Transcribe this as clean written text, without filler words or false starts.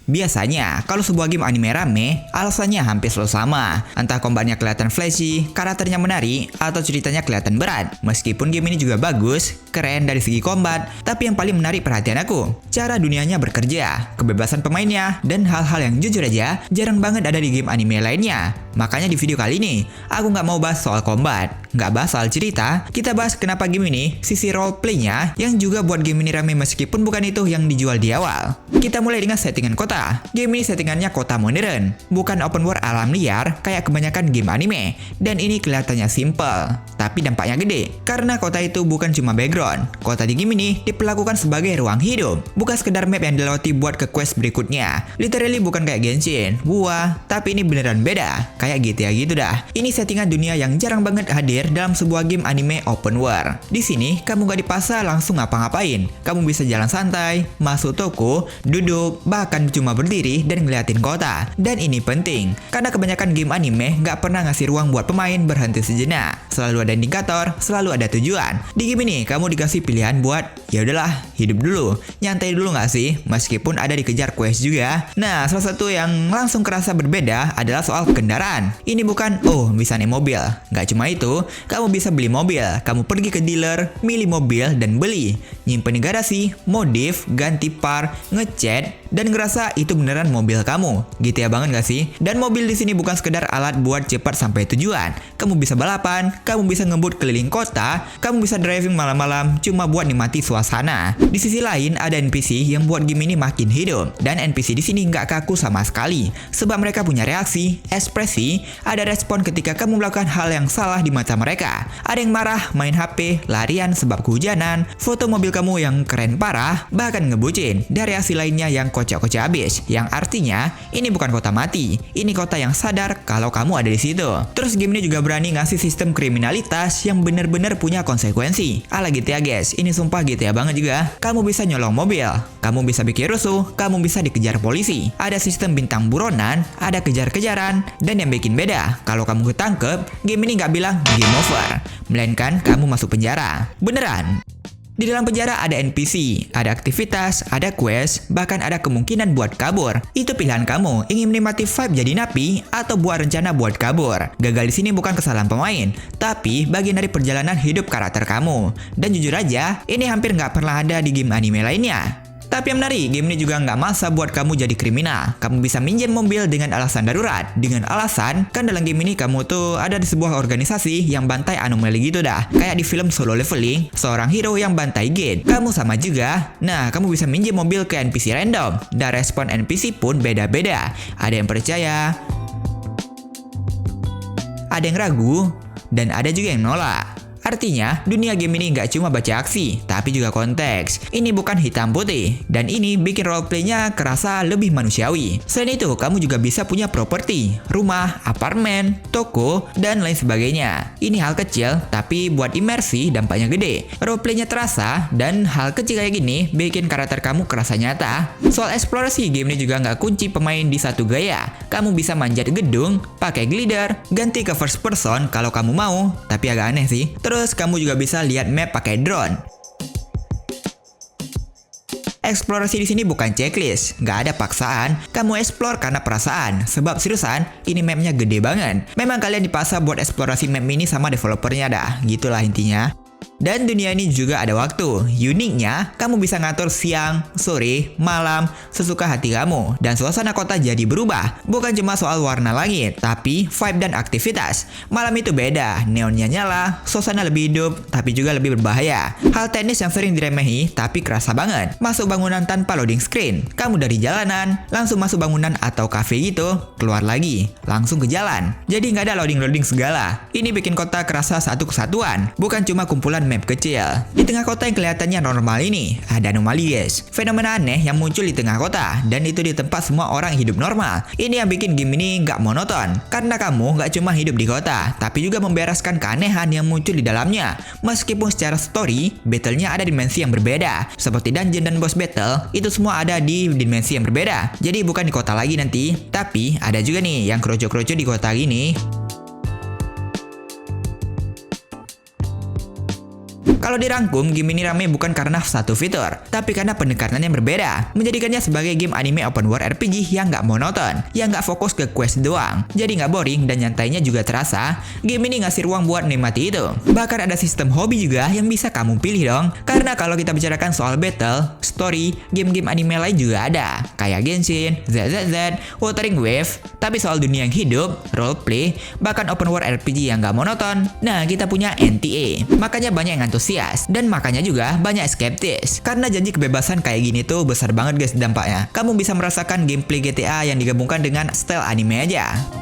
Biasanya, kalau sebuah game anime rame, alasannya hampir selalu sama. Entah kombatnya kelihatan flashy, karakternya menarik, atau ceritanya kelihatan berat. Meskipun game ini juga bagus, keren dari segi kombat, tapi yang paling menarik perhatian aku, cara dunianya bekerja, kebebasan pemainnya, dan hal-hal yang jujur aja jarang banget ada di game anime lainnya. Makanya di video kali ini, aku nggak mau bahas soal combat, nggak bahas soal cerita, kita bahas kenapa game ini, sisi roleplaynya, yang juga buat game ini rame meskipun bukan itu yang dijual di awal. Kita mulai dengan settingan kota. Game ini settingannya kota modern, bukan open world alam liar kayak kebanyakan game anime. Dan ini kelihatannya simple, tapi dampaknya gede, karena kota itu bukan cuma background. Kota di game ini diperlakukan sebagai ruang hidup, bukan sekedar map yang dilewati buat ke quest berikutnya. Literally bukan kayak Genshin, wah, tapi ini beneran beda, kayak GTA gitu dah. Ini settingan dunia yang jarang banget hadir dalam sebuah game anime open world. Di sini kamu gak dipaksa langsung ngapa-ngapain. Kamu bisa jalan santai, masuk toko, duduk, bahkan cuma berdiri dan ngeliatin kota. Dan ini penting, karena kebanyakan game anime gak pernah ngasih ruang buat pemain berhenti sejenak. Selalu ada indikator, selalu ada tujuan. Di game ini kamu dikasih pilihan buat, ya udahlah, hidup dulu, nyantai dulu gak sih? Meskipun ada dikejar quest juga. Nah, salah satu yang langsung kerasa berbeda adalah soal kendaraan. Ini bukan, oh bisa naik mobil. Gak cuma itu, kamu bisa beli mobil. Kamu pergi ke dealer, milih mobil dan beli. Nyimpen di garasi, modif, ganti par, ngecat, dan ngerasa itu beneran mobil kamu. Gitu ya banget gak sih? Dan mobil di sini bukan sekedar alat buat cepat sampai tujuan. Kamu bisa balapan, kamu bisa ngebut keliling kota, kamu bisa driving malam-malam cuma buat nikmati suasana. Di sisi lain ada NPC yang buat game ini makin hidup. Dan NPC di sini nggak kaku sama sekali, sebab mereka punya reaksi, ekspresi, ada respon ketika kamu melakukan hal yang salah di mata mereka. Ada yang marah, main HP, larian sebab kehujanan, foto mobil kamu yang keren parah, bahkan ngebucin. Dan reaksi lainnya yang kocak-kocak abis, yang artinya ini bukan kota mati, ini kota yang sadar kalau kamu ada di situ. Terus game ini juga berani ngasih sistem kriminalitas yang bener-bener punya konsekuensi. Ala GTA guys, ini sumpah GTA banget juga. Kamu bisa nyolong mobil, kamu bisa bikin rusuh, kamu bisa dikejar polisi. Ada sistem bintang buronan, ada kejar-kejaran, dan yang bikin beda, kalau kamu ketangkep, game ini nggak bilang game over, melainkan kamu masuk penjara. Beneran. Di dalam penjara ada NPC, ada aktivitas, ada quest, bahkan ada kemungkinan buat kabur. Itu pilihan kamu, ingin menikmati vibe jadi napi atau buat rencana buat kabur. Gagal di sini bukan kesalahan pemain, tapi bagian dari perjalanan hidup karakter kamu. Dan jujur aja, ini hampir nggak pernah ada di game anime lainnya. Tapi yang menarik, game ini juga nggak maksa buat kamu jadi kriminal. Kamu bisa minjem mobil dengan alasan darurat. Dengan alasan, kan dalam game ini kamu tuh ada di sebuah organisasi yang bantai anomali gitu dah. Kayak di film Solo Leveling, seorang hero yang bantai gate. Kamu sama juga. Nah, kamu bisa minjem mobil ke NPC random. Dan respon NPC pun beda-beda. Ada yang percaya, ada yang ragu, dan ada juga yang nolak. Artinya, dunia game ini nggak cuma baca aksi, tapi juga konteks. Ini bukan hitam putih, dan ini bikin roleplaynya kerasa lebih manusiawi. Selain itu, kamu juga bisa punya properti, rumah, apartemen, toko, dan lain sebagainya. Ini hal kecil, tapi buat imersi dampaknya gede. Roleplaynya terasa, dan hal kecil kayak gini bikin karakter kamu kerasa nyata. Soal eksplorasi, game ini juga nggak kunci pemain di satu gaya. Kamu bisa manjat gedung, pakai glider, ganti ke first person kalau kamu mau, tapi agak aneh sih. Terus kamu juga bisa lihat map pakai drone. Eksplorasi di sini bukan checklist, nggak ada paksaan. Kamu explore karena perasaan. Sebab seriusan, ini mapnya gede banget. Memang kalian dipaksa buat eksplorasi map ini sama developernya dah, gitulah intinya. Dan dunia ini juga ada waktu. Uniknya, kamu bisa ngatur siang, sore, malam, sesuka hati kamu. Dan suasana kota jadi berubah. Bukan cuma soal warna langit, tapi vibe dan aktivitas. Malam itu beda, neonnya nyala, suasana lebih hidup, tapi juga lebih berbahaya. Hal teknis yang sering diremehi, tapi kerasa banget. Masuk bangunan tanpa loading screen. Kamu dari jalanan, langsung masuk bangunan atau cafe gitu, keluar lagi, langsung ke jalan. Jadi nggak ada loading-loading segala. Ini bikin kota kerasa satu kesatuan, bukan cuma kumpulan map kecil. Di tengah kota yang kelihatannya normal ini, ada anomali guys. Fenomena aneh yang muncul di tengah kota, dan itu di tempat semua orang hidup normal. Ini yang bikin game ini nggak monoton, karena kamu nggak cuma hidup di kota, tapi juga membereskan keanehan yang muncul di dalamnya. Meskipun secara story, battle-nya ada dimensi yang berbeda. Seperti dungeon dan boss battle, itu semua ada di dimensi yang berbeda. Jadi bukan di kota lagi nanti, tapi ada juga nih yang kroco-kroco di kota gini. Kalau dirangkum, game ini rame bukan karena satu fitur, tapi karena pendekatannya berbeda, menjadikannya sebagai game anime open world RPG yang nggak monoton, yang nggak fokus ke quest doang. Jadi nggak boring dan nyantainya juga terasa. Game ini ngasih ruang buat nikmati itu. Bahkan ada sistem hobi juga yang bisa kamu pilih dong. Karena kalau kita bicarakan soal battle, story, game-game anime lain juga ada, kayak Genshin, ZZZ, Wuthering Waves. Tapi soal dunia yang hidup, roleplay, bahkan open world RPG yang nggak monoton, nah kita punya NTA. Makanya banyak yang antusias, dan makanya juga banyak skeptis. Karena janji kebebasan kayak gini tuh besar banget guys dampaknya. Kamu bisa merasakan gameplay GTA yang digabungkan dengan style anime aja.